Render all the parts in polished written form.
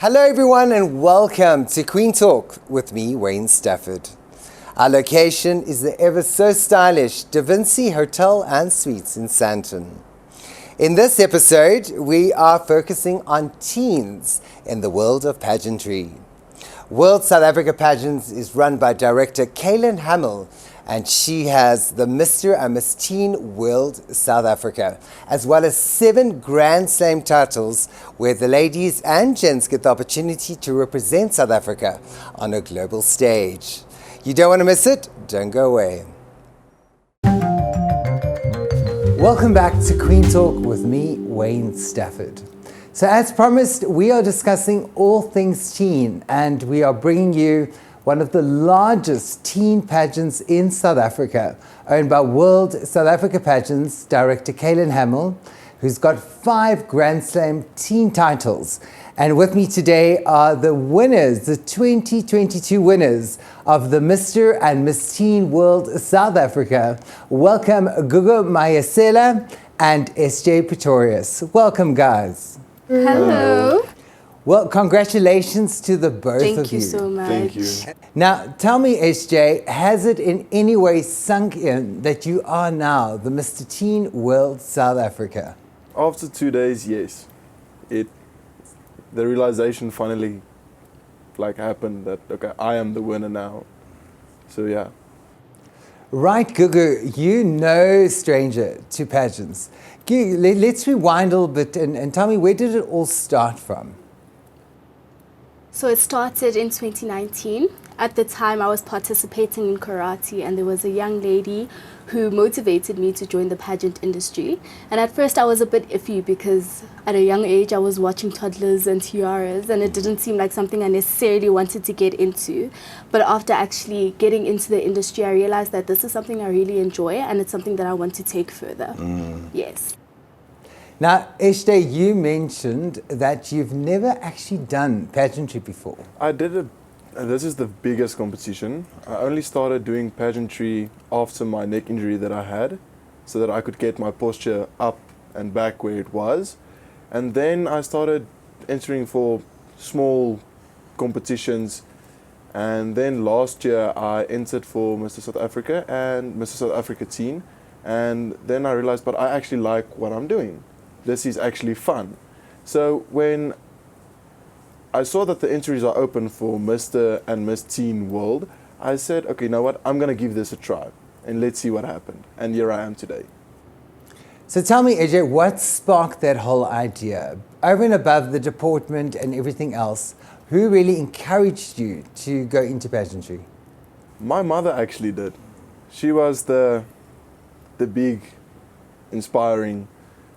Hello everyone and welcome to Queen Talk with me, Wayne Stafford. Our location is the ever so stylish Vinci Hotel and Suites in Sandton. In this episode, we are focusing on teens in the world of pageantry. World South Africa Pageants is run by director Kyla, and she has the Mr. and Miss Teen World South Africa, as well as 7 Grand Slam titles where the ladies and gents get the opportunity to represent South Africa on a global stage. You don't want to miss it? Don't go away. Welcome back to Queen Talk with me, Wayne Stafford. So as promised, we are discussing all things teen, and we are bringing you one of the largest teen pageants in South Africa, owned by World South Africa Pageants director Kyla, who's got 5 Grand Slam teen titles. And with me today are the winners, the 2022 winners of the Mr. and Miss Teen World South Africa. Welcome Mayisela and SJ Pretorius. Welcome, guys. Hello. Well, congratulations to the both of you. Thank you so much. Thank you. Now, tell me, SJ, has it in any way sunk in that you are now the Mr. Teen World South Africa? After 2 days, yes. The realization finally happened that, okay, I am the winner now. So, yeah. Right, Gugu, you no stranger to pageants. Let's rewind a little bit and tell me, where did it all start from? So it started in 2019. At the time, I was participating in karate, and there was a young lady who motivated me to join the pageant industry. And at first, I was a bit iffy because at a young age, I was watching toddlers and tiaras, and it didn't seem like something I necessarily wanted to get into. But after actually getting into the industry, I realized that this is something I really enjoy, and it's something that I want to take further. Yes. Now, SJ, you mentioned that you've never actually done pageantry before. I did it. This is the biggest competition. I only started doing pageantry after my neck injury that I had, so that I could get my posture up and back where it was. And then I started entering for small competitions. And then last year I entered for Mr. South Africa and Mr. South Africa Teen. And then I realized, but I actually like what I'm doing. This is actually fun. So when I saw that the entries are open for Mr. and Miss Teen World, I said, okay, you know what, I'm going to give this a try and let's see what happened. And here I am today. So tell me, AJ, what sparked that whole idea? Over and above the deportment and everything else, who really encouraged you to go into pageantry? My mother actually did. She was the big inspiring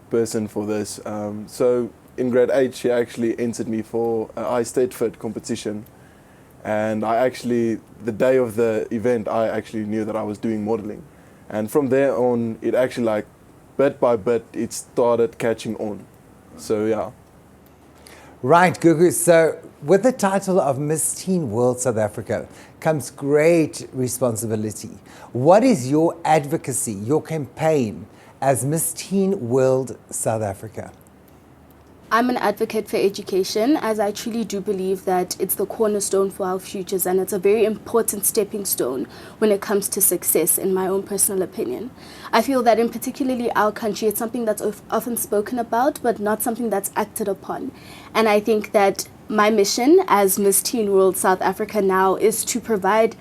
person for this. So in grade 8, she actually entered me for an I State Fit competition. And I actually, the day of the event, I actually knew that I was doing modeling. And from there on, it actually bit by bit, it started catching on. So yeah. Right, Gugu. So with the title of Miss Teen World South Africa comes great responsibility. What is your advocacy, your campaign as Miss Teen World South Africa? I'm an advocate for education, as I truly do believe that it's the cornerstone for our futures, and it's a very important stepping stone when it comes to success, in my own personal opinion. I feel that in particularly our country, it's something that's often spoken about, but not something that's acted upon. And I think that my mission as Miss Teen World South Africa now is to provide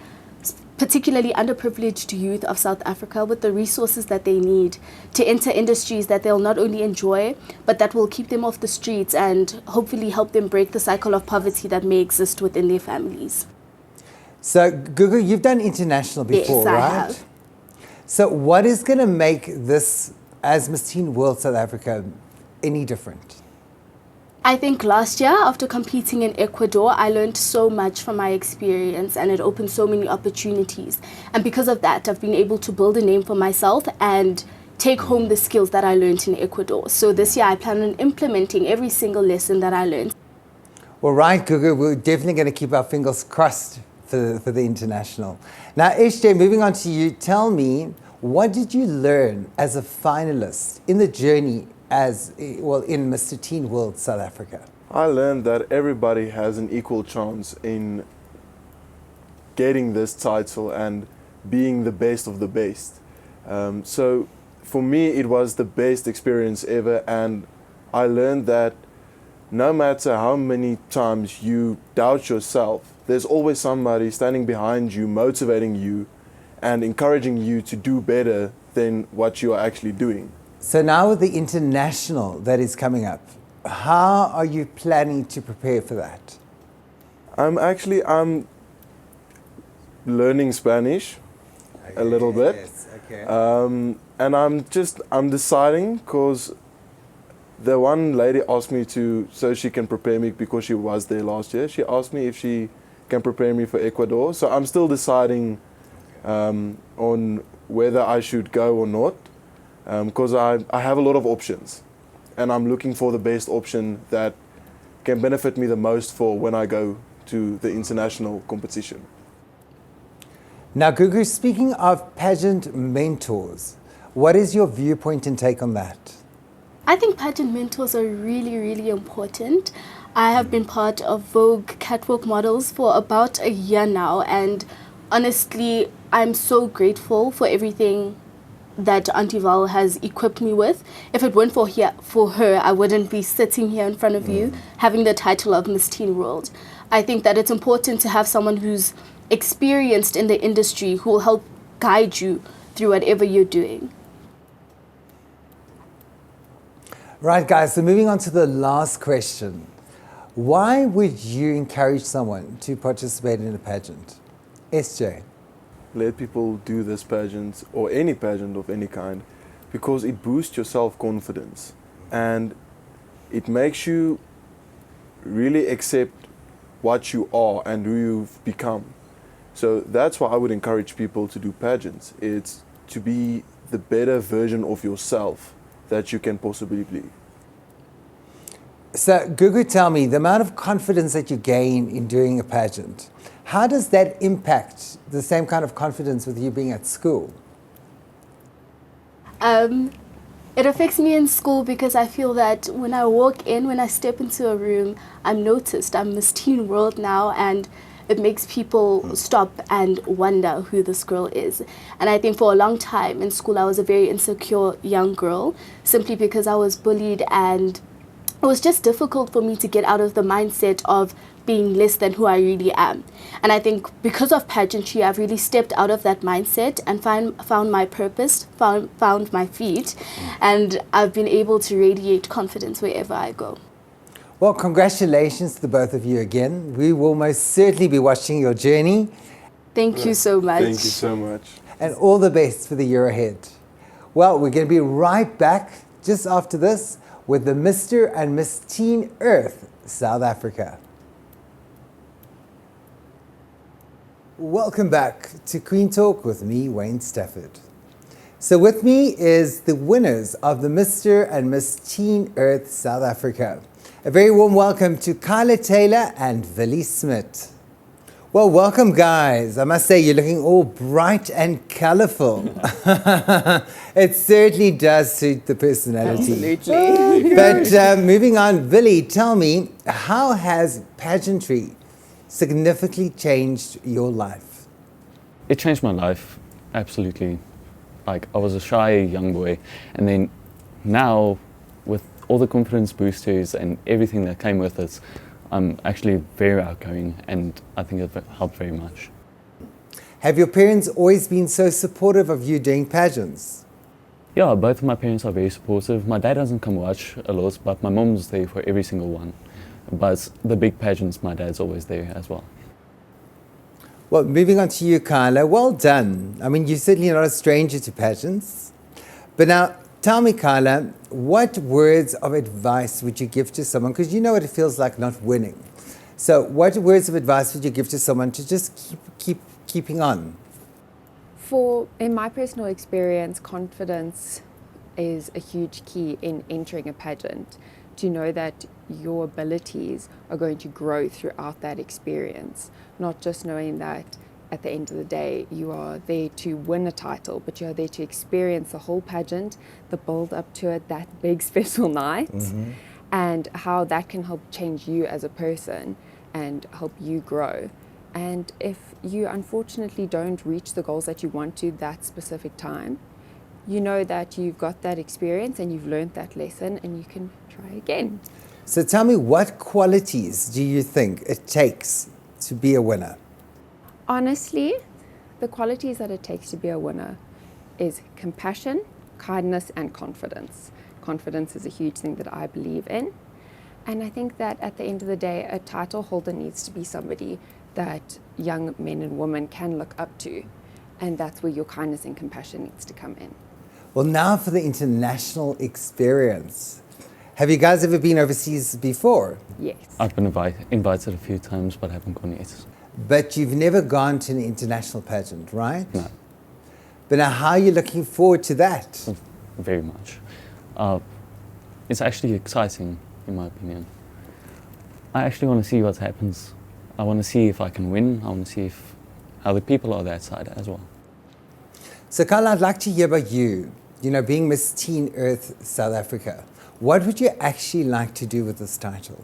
particularly underprivileged youth of South Africa with the resources that they need to enter industries that they'll not only enjoy, but that will keep them off the streets and hopefully help them break the cycle of poverty that may exist within their families. So, Gugu, you've done international before, yes, I right? have. So what is going to make this, as Miss Teen World South Africa, any different? I think last year, after competing in Ecuador, I learned so much from my experience, and it opened so many opportunities. And because of that, I've been able to build a name for myself and take home the skills that I learned in Ecuador. So this year, I plan on implementing every single lesson that I learned. Well, right, Gugu, we're definitely going to keep our fingers crossed for the international. Now, SJ, moving on to you, tell me, what did you learn as a finalist in the journey in Mr. Teen World South Africa? I learned that everybody has an equal chance in getting this title and being the best of the best. So for me, it was the best experience ever, and I learned that no matter how many times you doubt yourself, there's always somebody standing behind you, motivating you and encouraging you to do better than what you are actually doing. So now with the international that is coming up, how are you planning to prepare for that? I'm learning Spanish a little bit. Yes, okay. And I'm deciding, because the one lady asked me so she can prepare me because she was there last year. She asked me if she can prepare me for Ecuador. So I'm still deciding on whether I should go or not, because I have a lot of options, and I'm looking for the best option that can benefit me the most for when I go to the international competition. Now, Gugu, speaking of pageant mentors, what is your viewpoint and take on that? I think pageant mentors are really, really important. I have been part of Vogue catwalk models for about a year now, and honestly, I'm so grateful for everything that Auntie Val has equipped me with. If it weren't for her, I wouldn't be sitting here in front of you having the title of Miss Teen World. I think that it's important to have someone who's experienced in the industry who will help guide you through whatever you're doing. Right, guys, so moving on to the last question. Why would you encourage someone to participate in a pageant? SJ. Let people do this pageant or any pageant of any kind because it boosts your self-confidence and it makes you really accept what you are and who you've become. So that's why I would encourage people to do pageants. It's to be the better version of yourself that you can possibly be. So, Gugu, tell me, the amount of confidence that you gain in doing a pageant, how does that impact the same kind of confidence with you being at school? It affects me in school because I feel that when I step into a room, I'm noticed. I'm Miss Teen World now, and it makes people stop and wonder who this girl is. And I think for a long time in school, I was a very insecure young girl, simply because I was bullied, and it was just difficult for me to get out of the mindset of being less than who I really am. And I think because of pageantry, I've really stepped out of that mindset and found my purpose, found my feet, and I've been able to radiate confidence wherever I go. Well, congratulations to the both of you again. We will most certainly be watching your journey. Thank you so much. Thank you so much. And all the best for the year ahead. Well, we're going to be right back just after this with the Mr. and Miss Teen Earth South Africa. Welcome back to Queen Talk with me, Wayne Stafford. So with me is the winners of the Mr. and Miss Teen Earth South Africa. A very warm welcome to Kyla Taylor and Willie Smith. Well, welcome, guys. I must say, you're looking all bright and colorful. It certainly does suit the personality. Absolutely. But moving on, Willie, tell me, how has pageantry significantly changed your life? It changed my life, absolutely. Like, I was a shy young boy, and then now, with all the confidence boosters and everything that came with it, I'm actually very outgoing, and I think it helped very much. Have your parents always been so supportive of you doing pageants? Yeah, both of my parents are very supportive. My dad doesn't come watch a lot, but my mom's there for every single one. But the big pageants, my dad's always there as well. Well, moving on to you, Kyla, well done. I mean, you're certainly not a stranger to pageants. But now, tell me, Kyla, what words of advice would you give to someone? Because you know what it feels like not winning. So what words of advice would you give to someone to just keep keeping on? In my personal experience, confidence is a huge key in entering a pageant. To know that your abilities are going to grow throughout that experience, not just knowing that at the end of the day you are there to win a title, but you're there to experience the whole pageant, the build up to it, that big special night. and how that can help change you as a person and help you grow. And if you unfortunately don't reach the goals that you want to that specific time, you know that you've got that experience and you've learned that lesson and you can try again. So tell me, what qualities do you think it takes to be a winner? Honestly, the qualities that it takes to be a winner is compassion, kindness, and confidence. Confidence is a huge thing that I believe in. And I think that at the end of the day, a title holder needs to be somebody that young men and women can look up to. And that's where your kindness and compassion needs to come in. Well, now for the international experience. Have you guys ever been overseas before? Yes. I've been invited a few times, but haven't gone yet. But you've never gone to an international pageant, right? No. But now how are you looking forward to that? Very much. It's actually exciting, in my opinion. I actually want to see what happens. I want to see if I can win. I want to see how the people are that side as well. So Kyla, I'd like to hear about you. You know, being Miss Teen Earth South Africa, what would you actually like to do with this title?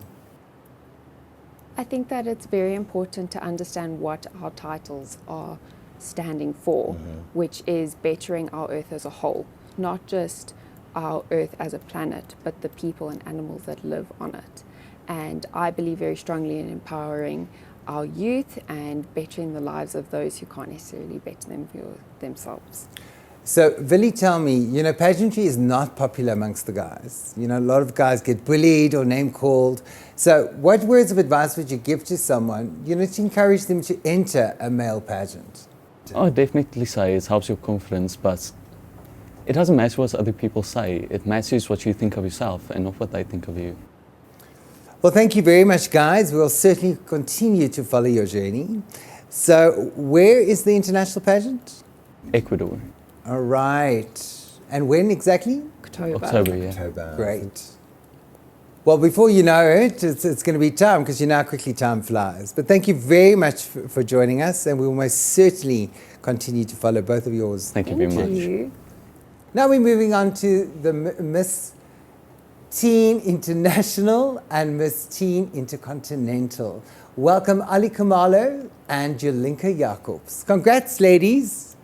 I think that it's very important to understand what our titles are standing for, which is bettering our Earth as a whole, not just our Earth as a planet, but the people and animals that live on it. And I believe very strongly in empowering our youth and bettering the lives of those who can't necessarily better them for themselves. So, Willie, tell me, you know, pageantry is not popular amongst the guys. You know, a lot of guys get bullied or name called. So, what words of advice would you give to someone, you know, to encourage them to enter a male pageant? I would definitely say it helps your confidence, but it doesn't matter what other people say. It matters what you think of yourself and not what they think of you. Well, thank you very much, guys. We'll certainly continue to follow your journey. So, where is the international pageant? Ecuador. All right. And when exactly? October, yeah. October. Great. Well, before you know it, it's going to be time, because you know how quickly time flies. But thank you very much for joining us, and we will most certainly continue to follow both of yours. Thank you very much. You. Now we're moving on to the Miss Teen International and Miss Teen Intercontinental. Welcome Alli Khumalo and Yulienke Jacobs. Congrats, ladies.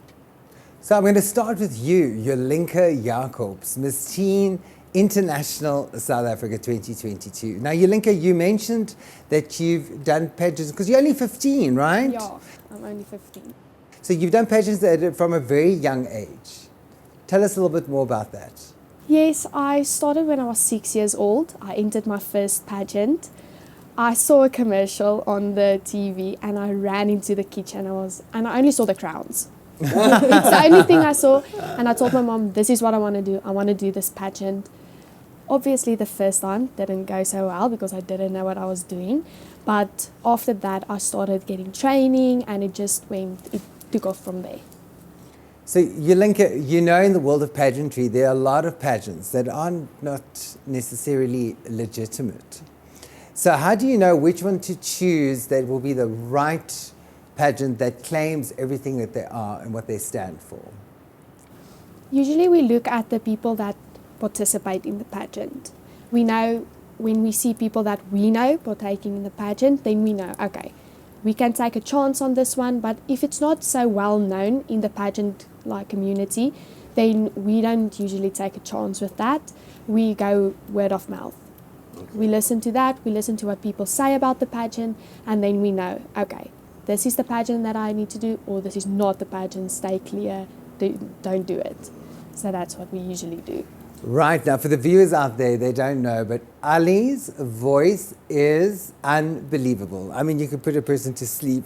So I'm going to start with you, Yulienke Jacobs, Miss Teen International South Africa 2022. Now, Yulienke, you mentioned that you've done pageants, because you're only 15, right? Yeah, I'm only 15. So you've done pageants from a very young age. Tell us a little bit more about that. Yes, I started when I was 6 years old. I entered my first pageant. I saw a commercial on the TV and I ran into the kitchen and I only saw the crowns. It's the only thing I saw, and I told my mom, this is what I want to do. I want to do this pageant. Obviously, the first time didn't go so well because I didn't know what I was doing. But after that, I started getting training, and it took off from there. So, Yulienke, you know, in the world of pageantry, there are a lot of pageants that are not necessarily legitimate. So how do you know which one to choose that will be the right pageant that claims everything that they are and what they stand for? Usually we look at the people that participate in the pageant. We know when we see people that we know partaking in the pageant, then we know, okay, we can take a chance on this one, but if it's not so well known in the pageant like community, then we don't usually take a chance with that. We go word of mouth. We listen to that, we listen to what people say about the pageant, and then we know, okay, this is the pageant that I need to do, or this is not the pageant, stay clear, don't do it. So that's what we usually do. Right, now for the viewers out there, they don't know, but Alli's voice is unbelievable. I mean, you could put a person to sleep,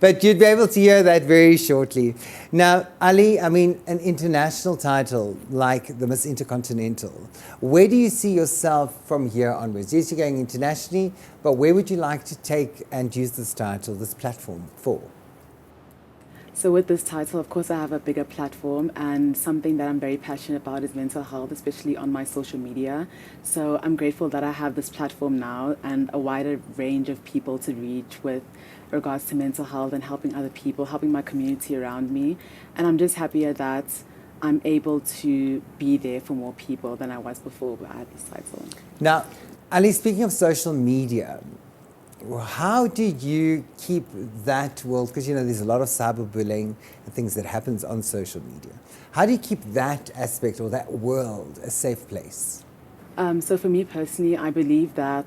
but you'd be able to hear that very shortly. Now, Alli, I mean, an international title like the Miss Intercontinental, where do you see yourself from here onwards? Yes, you're going internationally, but where would you like to take and use this title, this platform for? So with this title, of course, I have a bigger platform, and something that I'm very passionate about is mental health, especially on my social media. So I'm grateful that I have this platform now and a wider range of people to reach with regards to mental health and helping other people, helping my community around me. And I'm just happier that I'm able to be there for more people than I was before I had this title. Now, Alli, speaking of social media, how did you keep that world, because there's a lot of cyberbullying and things that happens on social media. How do you keep that aspect or that world a safe place? So for me personally, I believe that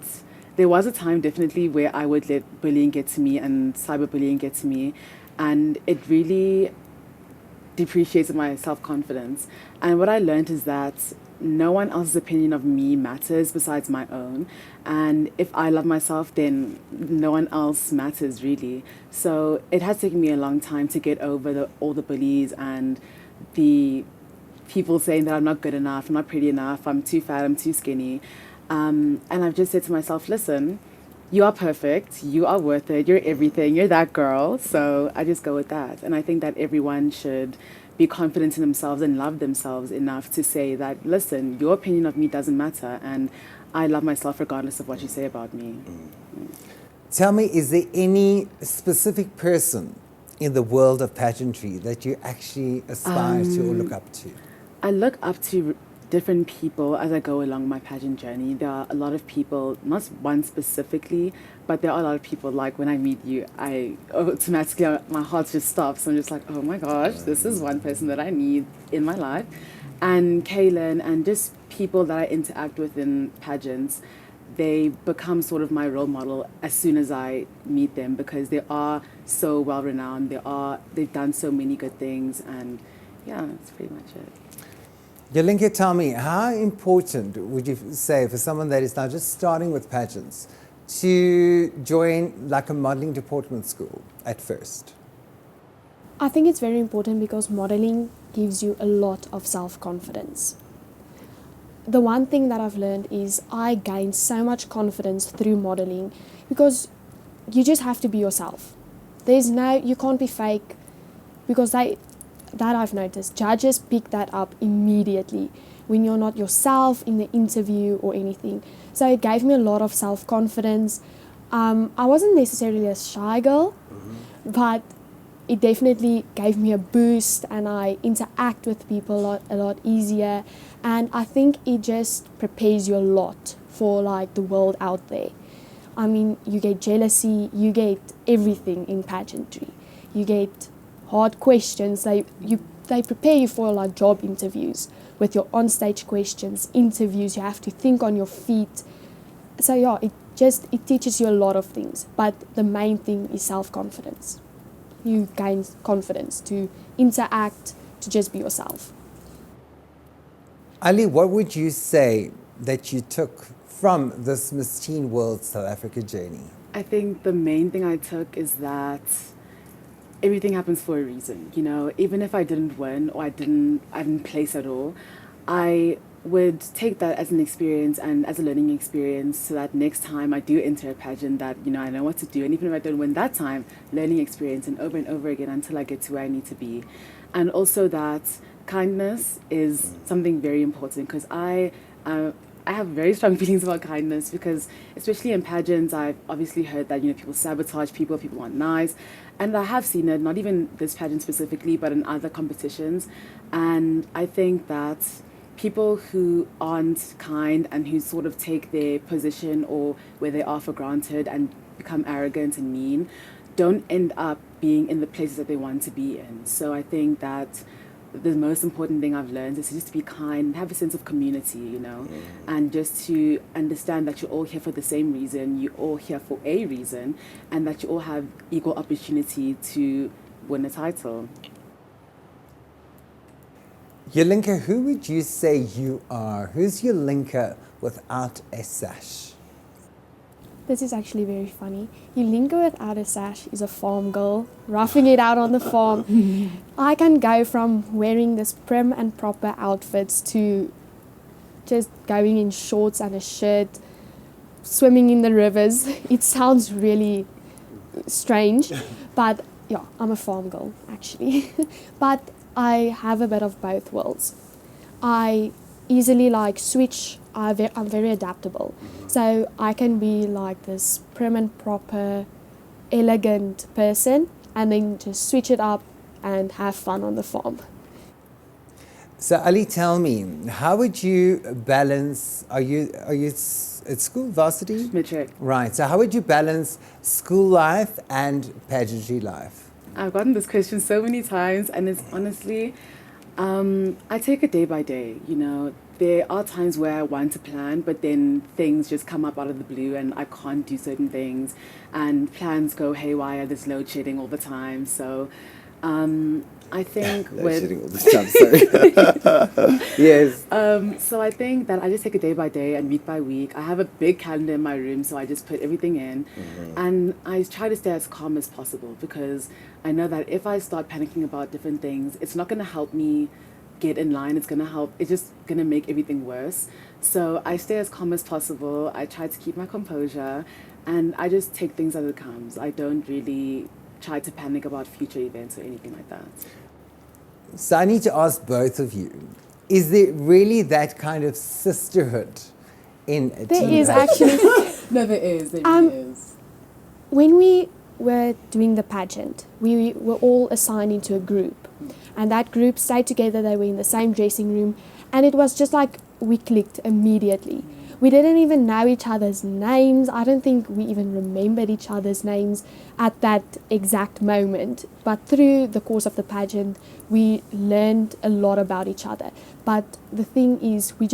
there was a time definitely where I would let bullying get to me and cyberbullying get to me, and it really depreciated my self-confidence. And what I learned is that no one else's opinion of me matters besides my own. And if I love myself, then no one else matters really. So it has taken me a long time to get over all the bullies and the people saying that I'm not good enough, I'm not pretty enough, I'm too fat, I'm too skinny. And I've just said to myself, listen, you are perfect, you are worth it, you're everything, you're that girl. So I just go with that. And I think that everyone should be confident in themselves and love themselves enough to say that, listen, your opinion of me doesn't matter, and I love myself regardless of what you say about me. Tell me, is there any specific person in the world of pageantry that you actually aspire to or look up to? I look up to different people as I go along my pageant journey. There are a lot of people, not one specifically, but there are a lot of people, like when I meet you, I automatically, my heart just stops. I'm just like, oh my gosh, this is one person that I need in my life. And Kyla and just people that I interact with in pageants, they become sort of my role model as soon as I meet them, because they are so well renowned. They've done so many good things, and yeah, that's pretty much it. Yulienke, tell me, how important would you say for someone that is now just starting with pageants to join like a modeling department school at first? I think it's very important because modeling gives you a lot of self-confidence. The one thing that I've learned is I gained so much confidence through modeling because you just have to be yourself. You can't be fake, because that I've noticed, judges pick that up immediately when you're not yourself in the interview or anything. So it gave me a lot of self-confidence. I wasn't necessarily a shy girl, but it definitely gave me a boost, and I interact with people a lot easier. And I think it just prepares you a lot for like the world out there. I mean, you get jealousy, you get everything in pageantry. You get hard questions. They prepare you for like job interviews with your onstage questions, interviews. You have to think on your feet. So yeah, it teaches you a lot of things. But the main thing is self-confidence. You gain confidence to interact, to just be yourself. Alli, what would you say that you took from this Miss Teen World South Africa journey? I think the main thing I took is that everything happens for a reason. Even if I didn't win or I didn't place at all, I would take that as an experience and as a learning experience, so that next time I do enter a pageant that I know what to do. And even if I don't win that time, learning experience, and over again until I get to where I need to be. And also that kindness is something very important, because I have very strong feelings about kindness, because especially in pageants, I've obviously heard that people sabotage people aren't nice, and I have seen it, not even this pageant specifically, but in other competitions. And I think that people who aren't kind and who sort of take their position or where they are for granted and become arrogant and mean don't end up being in the places that they want to be in. So I think that the most important thing I've learned is just to be kind, have a sense of community, and just to understand that you're all here for the same reason, you're all here for a reason, and that you all have equal opportunity to win a title. Yulienke, who would you say you are? Who's Yulienke without a sash? This is actually very funny. Yulienke without a sash is a farm girl, roughing it out on the farm. I can go from wearing this prim and proper outfits to just going in shorts and a shirt, swimming in the rivers. It sounds really strange, but yeah, I'm a farm girl actually. But I have a bit of both worlds. I easily switch. I'm very adaptable. So I can be like this prim and proper, elegant person, and then just switch it up and have fun on the farm. So Ali, tell me, how would you balance, are you at school, varsity? Matric. Right, so how would you balance school life and pageantry life? I've gotten this question so many times, and it's honestly, I take it day by day. You know, there are times where I want to plan, but then things just come up out of the blue, and I can't do certain things, and plans go haywire. There's load shedding all the time, so I think with All this time, sorry. Yes. so I think that I just take it day by day and week by week. I have a big calendar in my room, so I just put everything in, and I try to stay as calm as possible, because I know that if I start panicking about different things, it's not going to help me get in line. It's just going to make everything worse. So I stay as calm as possible. I try to keep my composure, and I just take things as it comes. I don't really try to panic about future events or anything like that. So I need to ask both of you, is there really that kind of sisterhood in a There team is pageant? actually, No, there is. There really is. when we were doing the pageant, we were all assigned into a group. And that group stayed together, they were in the same dressing room. And it was just like we clicked immediately. We didn't even know each other's names. I don't think we even remembered each other's names at that exact moment. But through the course of the pageant, we learned a lot about each other. But the thing is, we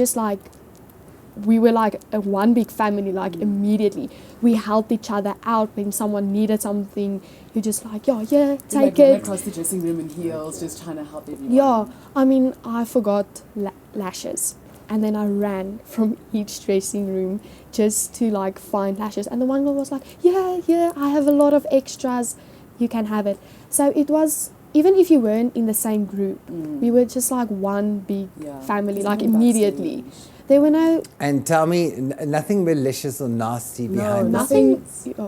were like a one big family, like immediately. We helped each other out when someone needed something. You're just like, yeah, take it. Across the dressing room in heels, just trying to help everyone. Yeah, I mean, I forgot lashes. And then I ran from each dressing room just to like find lashes. And the one girl was like, yeah, I have a lot of extras. You can have it. So it was, even if you weren't in the same group, we were just like one big family, like immediately. There were no... And tell me, nothing malicious or nasty behind the nothing.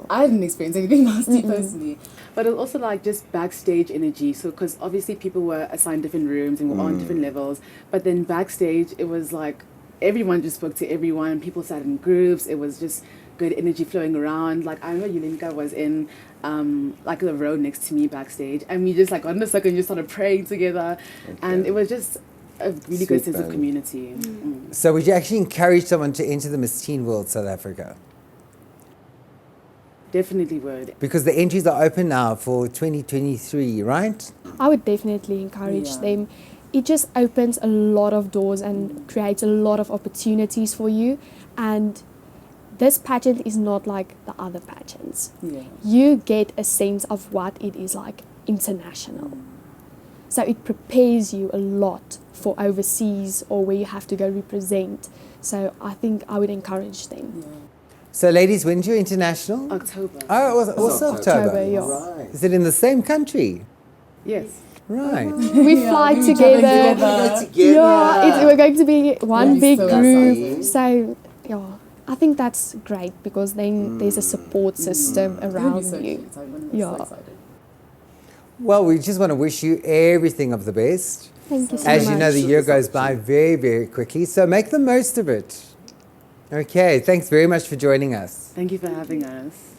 I didn't experience anything nasty personally. But it was also like just backstage energy. So, because obviously people were assigned different rooms and were on different levels. But then backstage, it was like everyone just spoke to everyone. People sat in groups. It was just good energy flowing around. Like, I remember Yulienke was in like the row next to me backstage. And we just like got in a circle and just started praying together. Okay. And it was just a really good sense of community. So would you actually encourage someone to enter the Miss Teen World South Africa? Definitely would. Because the entries are open now for 2023, right? I would definitely encourage them. It just opens a lot of doors and creates a lot of opportunities for you. And this pageant is not like the other pageants. Yeah. You get a sense of what it is like international. So it prepares you a lot for overseas or where you have to go represent. So I think I would encourage them. Yeah. So ladies, when's your international? October. Oh, it was also October. October, yeah. Right. Is it in the same country? Yes. Right. We fly together. Yeah, we're going to be one big so group. So, yeah, I think that's great because then there's a support system around you. Yeah. Well, we just want to wish you everything of the best. Thank you so As much. you know, the year goes by very, very quickly, so make the most of it. Okay, thanks very much for joining us. Thank you for having us.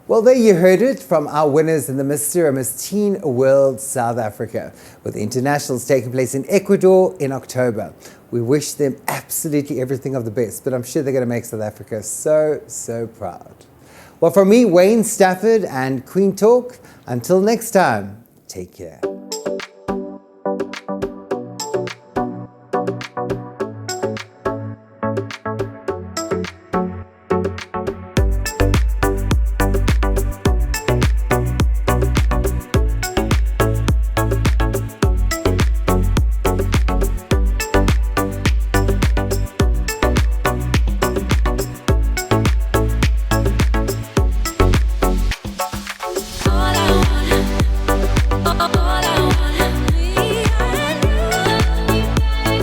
Well, there you heard it from our winners in the Mr. and Miss Teen World South Africa, with the internationals taking place in Ecuador in October. We wish them absolutely everything of the best, but I'm sure they're going to make South Africa so, so proud. Well, from me, Wayne Stafford and Queen Talk, until next time, take care.